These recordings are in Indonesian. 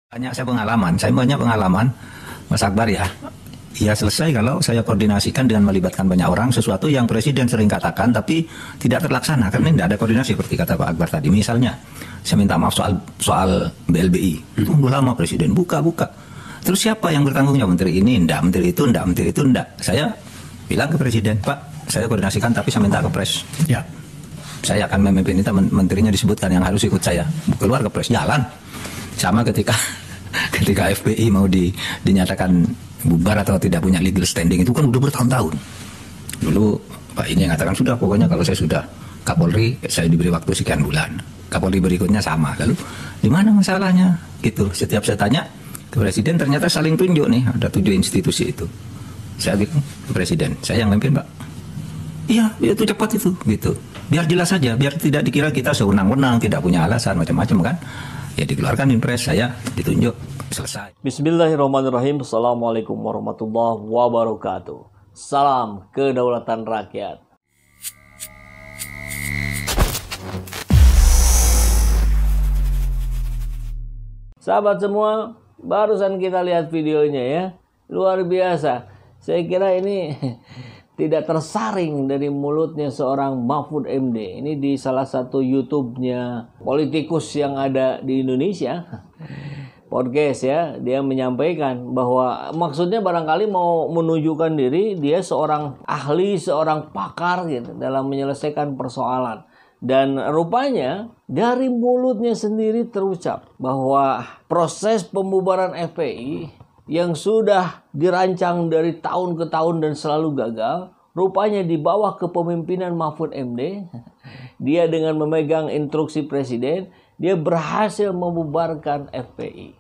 Saya banyak pengalaman, Mas Akbar ya. Ya selesai kalau saya koordinasikan dengan melibatkan banyak orang, sesuatu yang Presiden sering katakan tapi tidak terlaksana karena tidak ada koordinasi seperti kata Pak Akbar tadi. Misalnya, saya minta maaf soal BLBI. Itu udah lama Presiden buka. Terus siapa yang bertanggung jawab? Menteri ini enggak, menteri itu enggak. Saya bilang ke Presiden, Pak, saya koordinasikan tapi saya minta ke Pres. Ya. Saya akan memimpin itu, menterinya disebutkan yang harus ikut saya. Keluar ke Pres, jalan. Sama ketika FPI mau dinyatakan bubar atau tidak punya legal standing, itu kan udah bertahun-tahun. Dulu Pak ini yang katakan sudah, pokoknya kalau saya sudah Kapolri, saya diberi waktu sekian bulan. Kapolri berikutnya sama. Lalu di mana masalahnya? Gitu. Setiap saya tanya ke Presiden, ternyata saling tunjuk nih, ada 7 institusi itu. Saya bilang ke Presiden, saya yang memimpin Pak. Iya, itu cepat itu, gitu. Biar jelas saja, biar tidak dikira kita sewenang-wenang, tidak punya alasan macam-macam kan. Ya dikeluarkan impres, saya ditunjuk, selesai. Bismillahirrahmanirrahim. Assalamualaikum warahmatullahi wabarakatuh. Salam kedaulatan rakyat. Sahabat semua, barusan kita lihat videonya ya. Luar biasa. Saya kira ini tidak tersaring dari mulutnya seorang Mahfud MD. Ini di salah satu YouTube-nya politikus yang ada di Indonesia. Podcast ya. Dia menyampaikan bahwa maksudnya barangkali mau menunjukkan diri dia seorang ahli, seorang pakar gitu dalam menyelesaikan persoalan. Dan rupanya dari mulutnya sendiri terucap bahwa proses pembubaran FPI yang sudah dirancang dari tahun ke tahun dan selalu gagal, rupanya di bawah kepemimpinan Mahfud MD, dia dengan memegang instruksi Presiden, dia berhasil membubarkan FPI.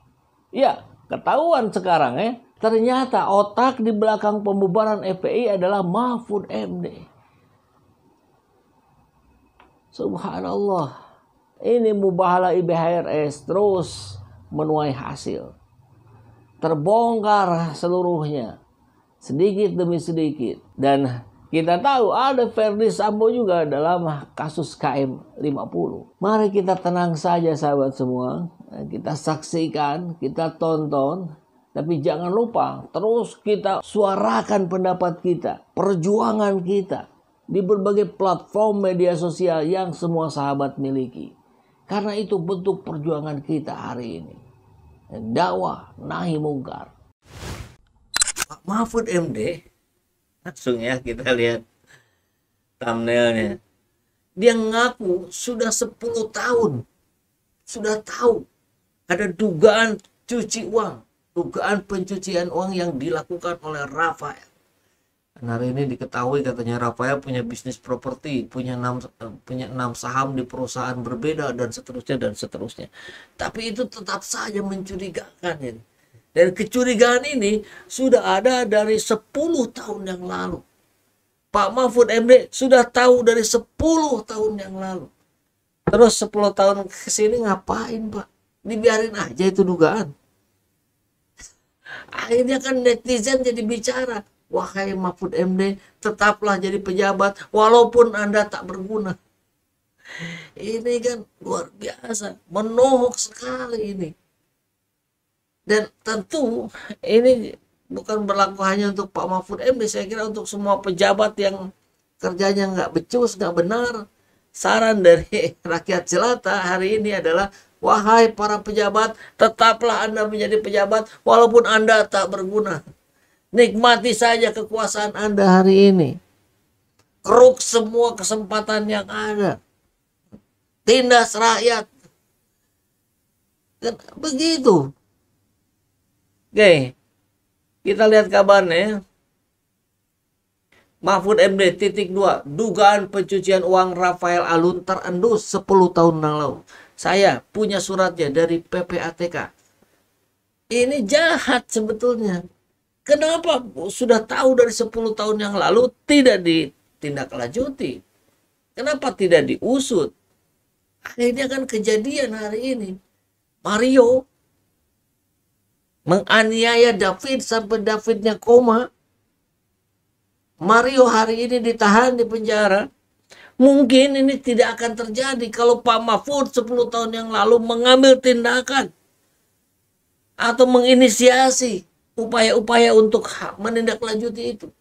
Ya, ketahuan sekarang ya, ternyata otak di belakang pembubaran FPI adalah Mahfud MD. Subhanallah, ini mubahalah IBHRS terus menuai hasil. Terbongkar seluruhnya, sedikit demi sedikit. Dan kita tahu ada Verdi Sambo juga dalam kasus KM 50. Mari kita tenang saja sahabat semua. Kita saksikan, kita tonton. Tapi jangan lupa terus kita suarakan pendapat kita, perjuangan kita di berbagai platform media sosial yang semua sahabat miliki. Karena itu bentuk perjuangan kita hari ini. Dakwah nahi mungkar. Pak Mahfud MD, langsung ya kita lihat thumbnailnya. Dia ngaku sudah 10 tahun sudah tahu ada dugaan cuci uang, dugaan pencucian uang yang dilakukan oleh Rafael. Dan hari ini diketahui katanya Rafael punya bisnis properti, punya 6 saham di perusahaan berbeda dan seterusnya. Tapi itu tetap saja mencurigakan ini. Dan kecurigaan ini sudah ada dari 10 tahun yang lalu. Pak Mahfud MD sudah tahu dari 10 tahun yang lalu. Terus 10 tahun ke sini ngapain Pak? Dibiarin aja itu dugaan. Akhirnya kan netizen jadi bicara. Wahai Mahfud MD, tetaplah jadi pejabat walaupun Anda tak berguna. Ini kan luar biasa, menohok sekali ini. Dan tentu ini bukan berlaku hanya untuk Pak Mahfud MD, saya kira untuk semua pejabat yang kerjanya nggak becus, nggak benar. Saran dari rakyat jelata hari ini adalah, wahai para pejabat, tetaplah Anda menjadi pejabat walaupun Anda tak berguna. Nikmati saja kekuasaan Anda hari ini. Keruk semua kesempatan yang ada. Tindas rakyat. Dan begitu. Oke. Kita lihat kabarnya. Mahfud MD _2. Dugaan pencucian uang Rafael Alun terendus 10 tahun yang lalu. Saya punya suratnya dari PPATK. Ini jahat sebetulnya. Kenapa sudah tahu dari 10 tahun yang lalu tidak ditindaklanjuti? Kenapa tidak diusut? Akhirnya kan kejadian hari ini. Mario menganiaya David sampai Davidnya koma. Mario hari ini ditahan di penjara. Mungkin ini tidak akan terjadi kalau Pak Mahfud 10 tahun yang lalu mengambil tindakan. atau menginisiasi upaya-upaya untuk menindaklanjuti itu.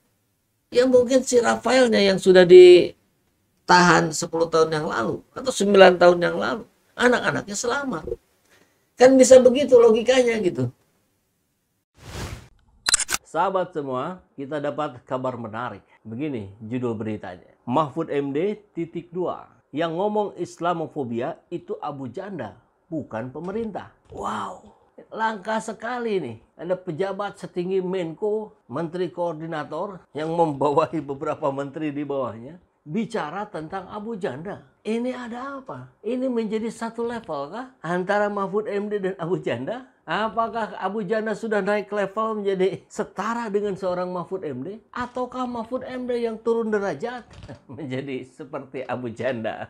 Ya mungkin si Rafaelnya yang sudah ditahan 10 tahun yang lalu atau 9 tahun yang lalu, anak-anaknya selamat. Kan bisa begitu logikanya gitu. Sahabat semua, kita dapat kabar menarik. Begini judul beritanya. Mahfud MD titik 2. Yang ngomong Islamofobia itu Abu Janda, bukan pemerintah. Wow, langka sekali nih. Ada pejabat setinggi Menko, Menteri Koordinator, yang membawahi beberapa menteri di bawahnya, bicara tentang Abu Janda. Ini ada apa? Ini menjadi satu level kah antara Mahfud MD dan Abu Janda? Apakah Abu Janda sudah naik level menjadi setara dengan seorang Mahfud MD? Ataukah Mahfud MD yang turun derajat menjadi seperti Abu Janda?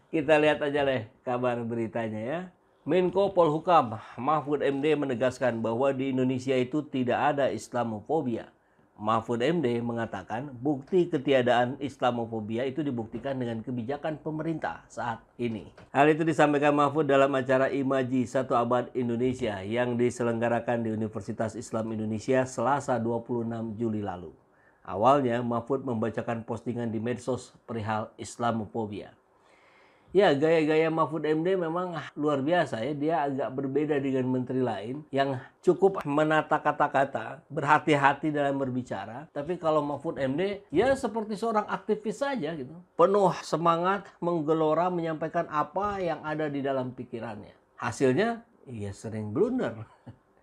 Kita lihat aja deh kabar beritanya ya. Menko Polhukam Mahfud MD menegaskan bahwa di Indonesia itu tidak ada Islamofobia. Mahfud MD mengatakan bukti ketiadaan Islamofobia itu dibuktikan dengan kebijakan pemerintah saat ini. Hal itu disampaikan Mahfud dalam acara Imaji 1 Abad Indonesia yang diselenggarakan di Universitas Islam Indonesia Selasa 26 Juli lalu. Awalnya Mahfud membacakan postingan di medsos perihal Islamofobia. Ya, gaya-gaya Mahfud MD memang luar biasa ya. Dia agak berbeda dengan menteri lain yang cukup menata kata-kata, berhati-hati dalam berbicara. Tapi kalau Mahfud MD ya seperti seorang aktivis saja gitu. Penuh semangat, menggelora, menyampaikan apa yang ada di dalam pikirannya. Hasilnya ya sering blunder.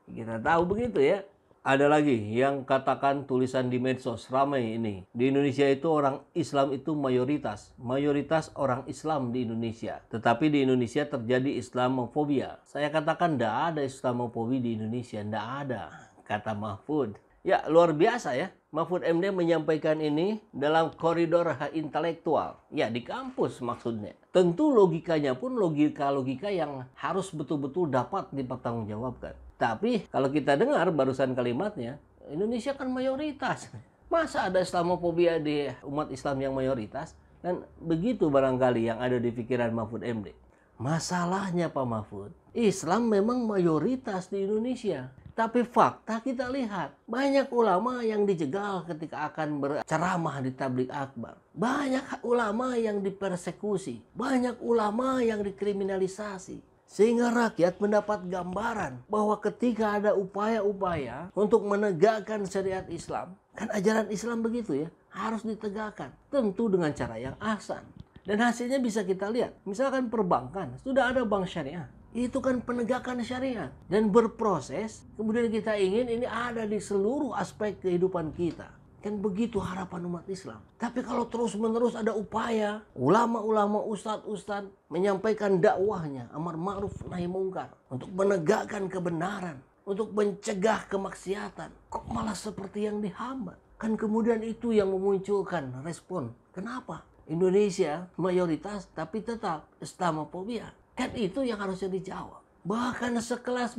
Kita tahu begitu ya. Ada lagi yang katakan tulisan di medsos ramai ini. Di Indonesia itu orang Islam itu mayoritas. Mayoritas orang Islam di Indonesia. Tetapi di Indonesia terjadi Islamofobia. Saya katakan tidak ada Islamofobia di Indonesia. Tidak ada, kata Mahfud. Ya luar biasa ya. Mahfud MD menyampaikan ini dalam koridor intelektual. Ya di kampus maksudnya. Tentu logikanya pun logika-logika yang harus betul-betul dapat dipertanggungjawabkan. Tapi kalau kita dengar barusan kalimatnya, Indonesia kan mayoritas. Masa ada Islamofobia di umat Islam yang mayoritas? Dan begitu barangkali yang ada di pikiran Mahfud MD. Masalahnya Pak Mahfud, Islam memang mayoritas di Indonesia. Tapi fakta kita lihat, banyak ulama yang dijegal ketika akan berceramah di tabligh akbar. Banyak ulama yang dipersekusi. Banyak ulama yang dikriminalisasi. Sehingga rakyat mendapat gambaran bahwa ketika ada upaya-upaya untuk menegakkan syariat Islam, kan ajaran Islam begitu ya, harus ditegakkan. Tentu dengan cara yang ahsan. Dan hasilnya bisa kita lihat. Misalkan perbankan, sudah ada bank syariah. Itu kan penegakan syariat. Dan berproses, kemudian kita ingin ini ada di seluruh aspek kehidupan kita. Kan begitu harapan umat Islam. Tapi kalau terus-menerus ada upaya, ulama-ulama, ustadz-ustadz menyampaikan dakwahnya, amar ma'ruf nahi mungkar, untuk menegakkan kebenaran, untuk mencegah kemaksiatan, kok malah seperti yang dihambat? Kan kemudian itu yang memunculkan respon. Kenapa? Indonesia mayoritas tapi tetap Islamofobia. Kan itu yang harusnya dijawab. Bahkan sekelas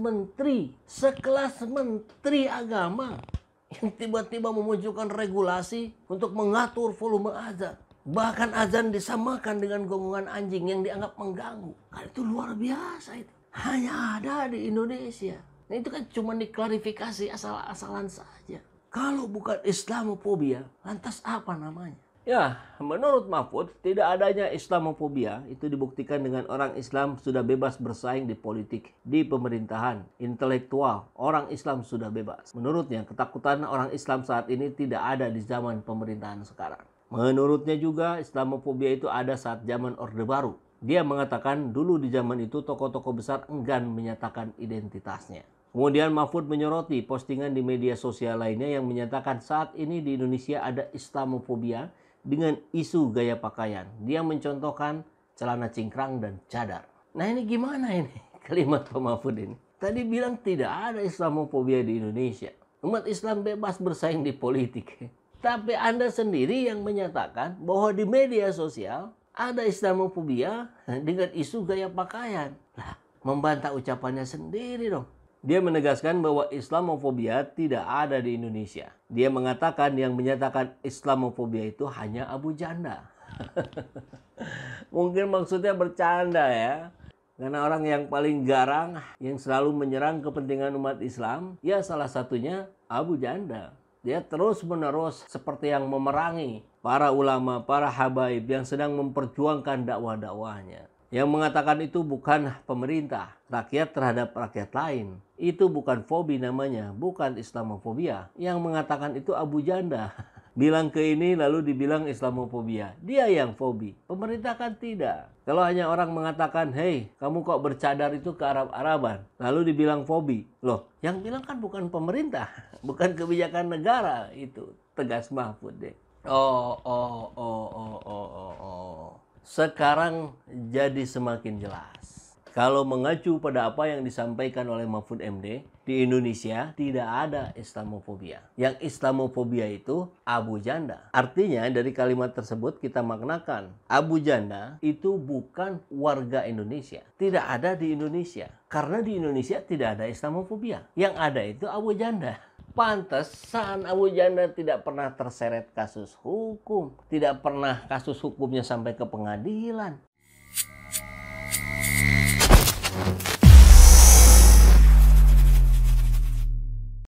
menteri agama yang tiba-tiba memunculkan regulasi untuk mengatur volume azan. Bahkan azan disamakan dengan gonggongan anjing yang dianggap mengganggu. Kan itu luar biasa itu. Hanya ada di Indonesia. Nah itu kan cuma diklarifikasi asal-asalan saja. Kalau bukan Islamofobia, lantas apa namanya? Ya, menurut Mahfud, tidak adanya Islamofobia itu dibuktikan dengan orang Islam sudah bebas bersaing di politik, di pemerintahan, intelektual, orang Islam sudah bebas. Menurutnya, ketakutan orang Islam saat ini tidak ada di zaman pemerintahan sekarang. Menurutnya juga, Islamofobia itu ada saat zaman Orde Baru. Dia mengatakan dulu di zaman itu tokoh-tokoh besar enggan menyatakan identitasnya. Kemudian Mahfud menyoroti postingan di media sosial lainnya yang menyatakan saat ini di Indonesia ada Islamofobia dengan isu gaya pakaian. Dia mencontohkan celana cingkrang dan cadar. Nah ini gimana ini kalimat Pak Mahfud ini? Tadi bilang tidak ada Islamofobia di Indonesia. Umat Islam bebas bersaing di politik. Tapi Anda sendiri yang menyatakan bahwa di media sosial ada Islamofobia dengan isu gaya pakaian. Lah, membantah ucapannya sendiri dong. Dia menegaskan bahwa Islamofobia tidak ada di Indonesia. Dia mengatakan yang menyatakan Islamofobia itu hanya Abu Janda. Mungkin maksudnya bercanda ya. Karena orang yang paling garang, yang selalu menyerang kepentingan umat Islam, ya salah satunya Abu Janda. Dia terus-menerus seperti yang memerangi para ulama, para habaib yang sedang memperjuangkan dakwah-dakwahnya. Yang mengatakan itu bukan pemerintah, rakyat terhadap rakyat lain. Itu bukan fobi namanya, bukan Islamofobia. Yang mengatakan itu Abu Janda. Bilang ke ini lalu dibilang Islamofobia. Dia yang fobi, pemerintah kan tidak. Kalau hanya orang mengatakan, hei kamu kok bercadar itu ke Arab-Araban, lalu dibilang fobi. Loh, yang bilang kan bukan pemerintah, bukan kebijakan negara. Itu tegas Mahfud deh. Sekarang jadi semakin jelas. Kalau mengacu pada apa yang disampaikan oleh Mahfud MD, di Indonesia tidak ada Islamofobia. Yang Islamofobia itu Abu Janda. Artinya dari kalimat tersebut kita maknakan Abu Janda itu bukan warga Indonesia. Tidak ada di Indonesia. Karena di Indonesia tidak ada Islamofobia. Yang ada itu Abu Janda. Pantesan Abu Janda tidak pernah terseret kasus hukum. Tidak pernah kasus hukumnya sampai ke pengadilan.